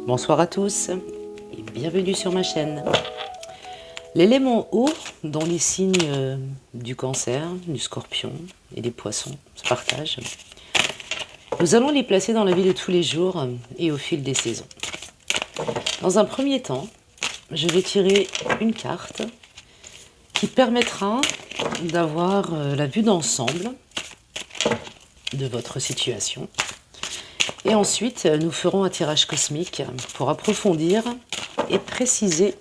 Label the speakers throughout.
Speaker 1: Bonsoir à tous et bienvenue sur ma chaîne. L'élément eau, dont les signes du cancer, du scorpion et des poissons se partagent, nous allons les placer dans la vie de tous les jours et au fil des saisons. Dans un premier temps, je vais tirer une carte qui permettra d'avoir la vue d'ensemble de votre situation. Et ensuite, nous ferons un tirage cosmique pour approfondir et préciser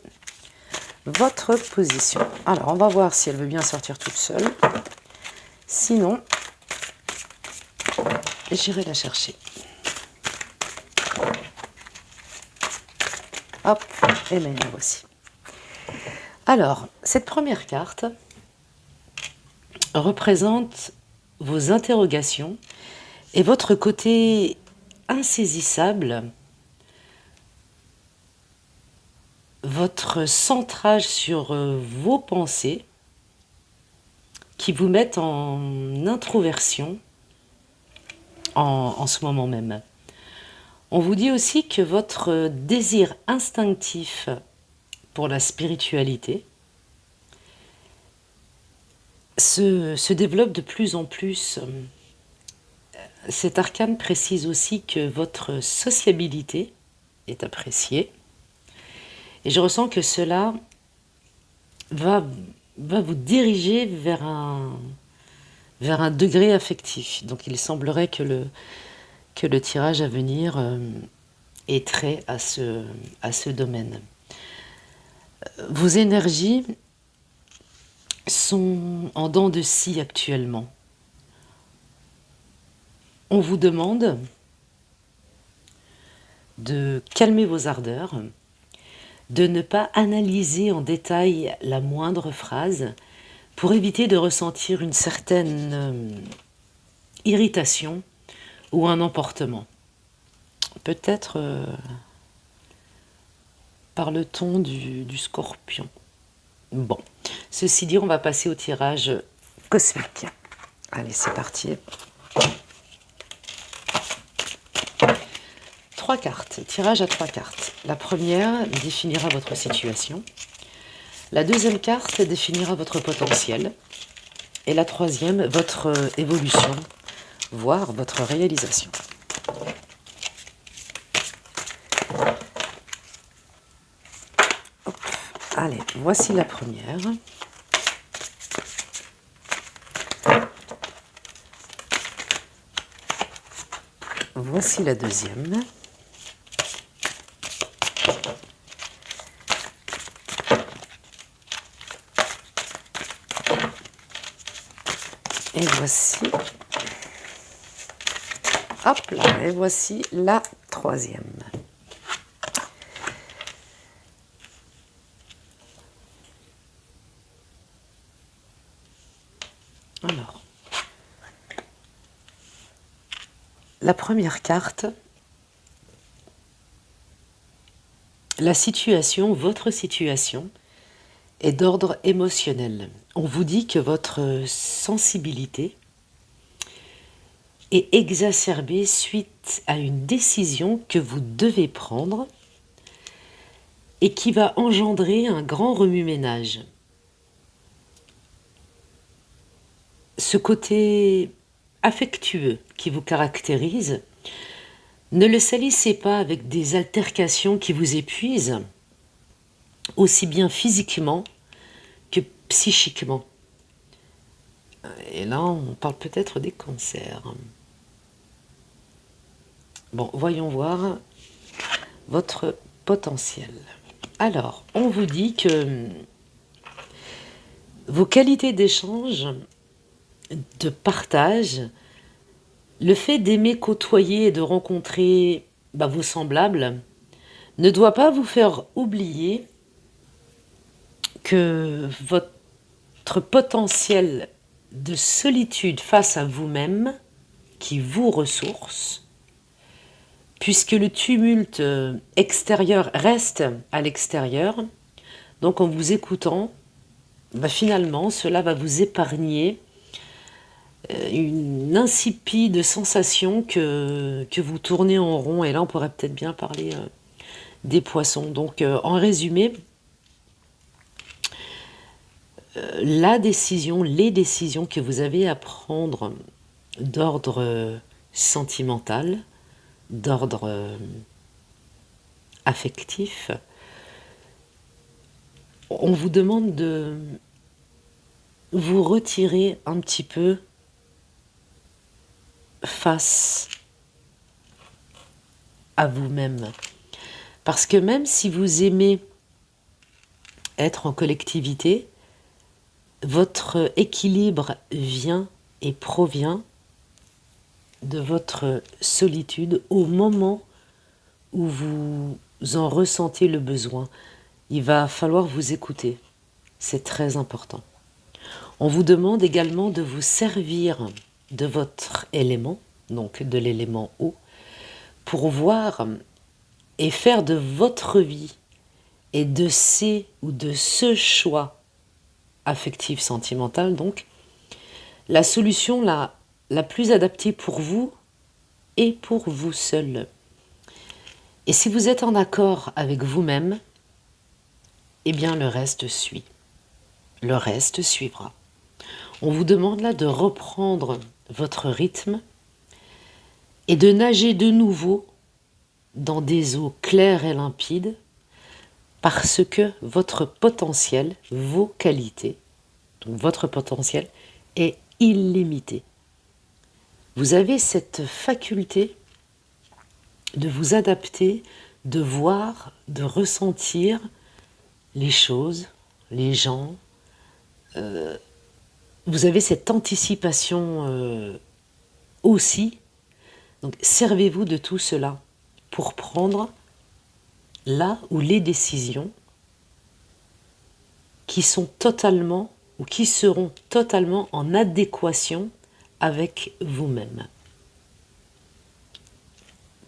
Speaker 1: votre position. Alors, on va voir si elle veut bien sortir toute seule. Sinon, j'irai la chercher. Hop, et bien la voici. Alors, cette première carte représente vos interrogations et votre côté insaisissable, votre centrage sur vos pensées qui vous mettent en introversion en ce moment même. On vous dit aussi que votre désir instinctif pour la spiritualité se développe de plus en plus. Cet arcane précise aussi que votre sociabilité est appréciée. Et je ressens que cela va vous diriger vers un degré affectif. Donc il semblerait que le tirage à venir ait trait à ce domaine. Vos énergies sont en dents de scie actuellement. On vous demande de calmer vos ardeurs, de ne pas analyser en détail la moindre phrase pour éviter de ressentir une certaine irritation ou un emportement. Peut-être par le ton du scorpion. Bon, ceci dit, on va passer au tirage cosmique. Allez, c'est parti. 3 cartes, tirage à 3 cartes. La première définira votre situation. La deuxième carte définira votre potentiel. Et la troisième, votre évolution, voire votre réalisation. Hop. Allez, voici la première. Voici la deuxième. Et voici, hop là, et voici la troisième. Alors, la première carte, la situation, votre situation, est d'ordre émotionnel. On vous dit que votre sensibilité est exacerbée suite à une décision que vous devez prendre et qui va engendrer un grand remue-ménage. Ce côté affectueux qui vous caractérise, ne le salissez pas avec des altercations qui vous épuisent, aussi bien physiquement que psychiquement. Et là, on parle peut-être des cancers. Bon, voyons voir votre potentiel. Alors, on vous dit que vos qualités d'échange, de partage, le fait d'aimer côtoyer et de rencontrer vos semblables, ne doit pas vous faire oublier que votre potentiel de solitude face à vous-même, qui vous ressource, puisque le tumulte extérieur reste à l'extérieur, donc en vous écoutant, finalement, cela va vous épargner une insipide sensation que vous tournez en rond. Et là, on pourrait peut-être bien parler des poissons. Donc, en résumé, la décision, les décisions que vous avez à prendre d'ordre sentimental, d'ordre affectif, on vous demande de vous retirer un petit peu face à vous-même. Parce que même si vous aimez être en collectivité, votre équilibre vient et provient de votre solitude au moment où vous en ressentez le besoin. Il va falloir vous écouter. C'est très important. On vous demande également de vous servir de votre élément, donc de l'élément eau, pour voir et faire de votre vie et de ces ou de ce choix affectif, sentimental, donc, la solution la plus adaptée pour vous et pour vous seul. Et si vous êtes en accord avec vous-même, eh bien le reste suit. Le reste suivra. On vous demande là de reprendre votre rythme et de nager de nouveau dans des eaux claires et limpides parce que votre potentiel, vos qualités, donc votre potentiel est illimité. Vous avez cette faculté de vous adapter, de voir, de ressentir les choses, les gens. Vous avez cette anticipation aussi. Donc servez-vous de tout cela pour prendre là ou les décisions qui sont totalement ou qui seront totalement en adéquation avec vous-même.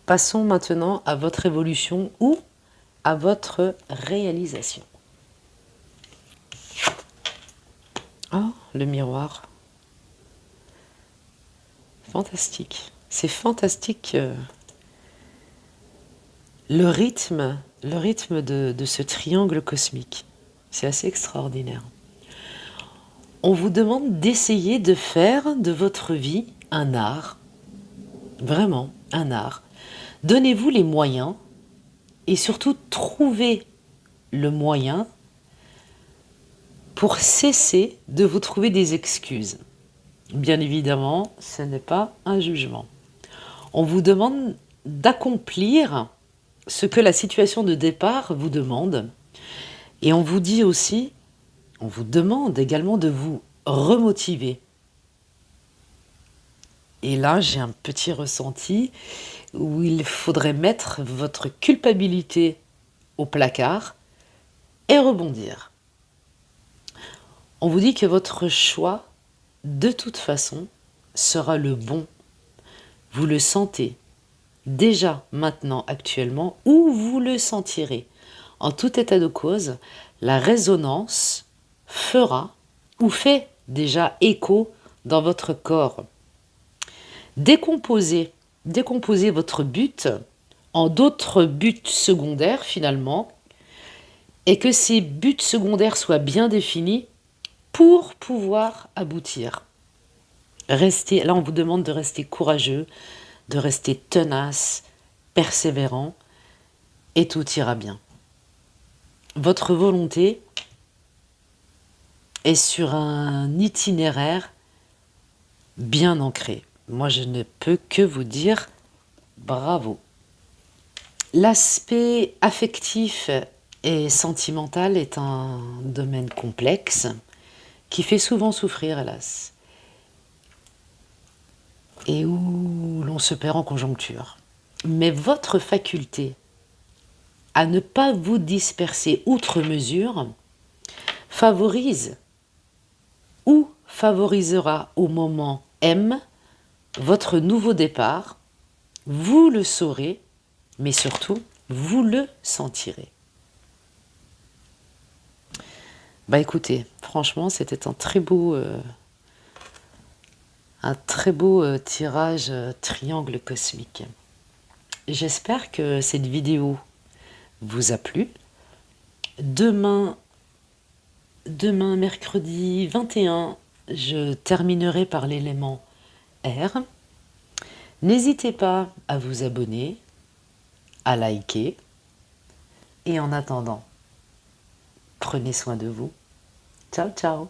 Speaker 1: Passons maintenant à votre évolution ou à votre réalisation. Oh, le miroir. Fantastique. C'est fantastique. Le rythme de ce triangle cosmique. C'est assez extraordinaire. On vous demande d'essayer de faire de votre vie un art. Vraiment, un art. Donnez-vous les moyens et surtout trouvez le moyen pour cesser de vous trouver des excuses. Bien évidemment, ce n'est pas un jugement. On vous demande d'accomplir ce que la situation de départ vous demande. Et on vous dit aussi, on vous demande également de vous remotiver. Et là, j'ai un petit ressenti où il faudrait mettre votre culpabilité au placard et rebondir. On vous dit que votre choix, de toute façon, sera le bon. Vous le sentez déjà maintenant, actuellement, ou vous le sentirez. En tout état de cause, la résonance fera ou fait déjà écho dans votre corps. Décomposez votre but en d'autres buts secondaires finalement, et que ces buts secondaires soient bien définis pour pouvoir aboutir. Restez, là on vous demande de rester courageux, de rester tenace, persévérant, et tout ira bien. Votre volonté est sur un itinéraire bien ancré. Moi, je ne peux que vous dire bravo. L'aspect affectif et sentimental est un domaine complexe qui fait souvent souffrir, hélas, et où l'on se perd en conjoncture. Mais votre faculté à ne pas vous disperser outre mesure favorise ou favorisera au moment M votre nouveau départ. Vous le saurez, mais surtout, vous le sentirez. Bah écoutez, franchement, c'était un très beau tirage triangle cosmique. J'espère que cette vidéo vous a plu. Demain, mercredi 21, je terminerai par l'élément R. N'hésitez pas à vous abonner, à liker. Et en attendant, prenez soin de vous. Ciao, ciao!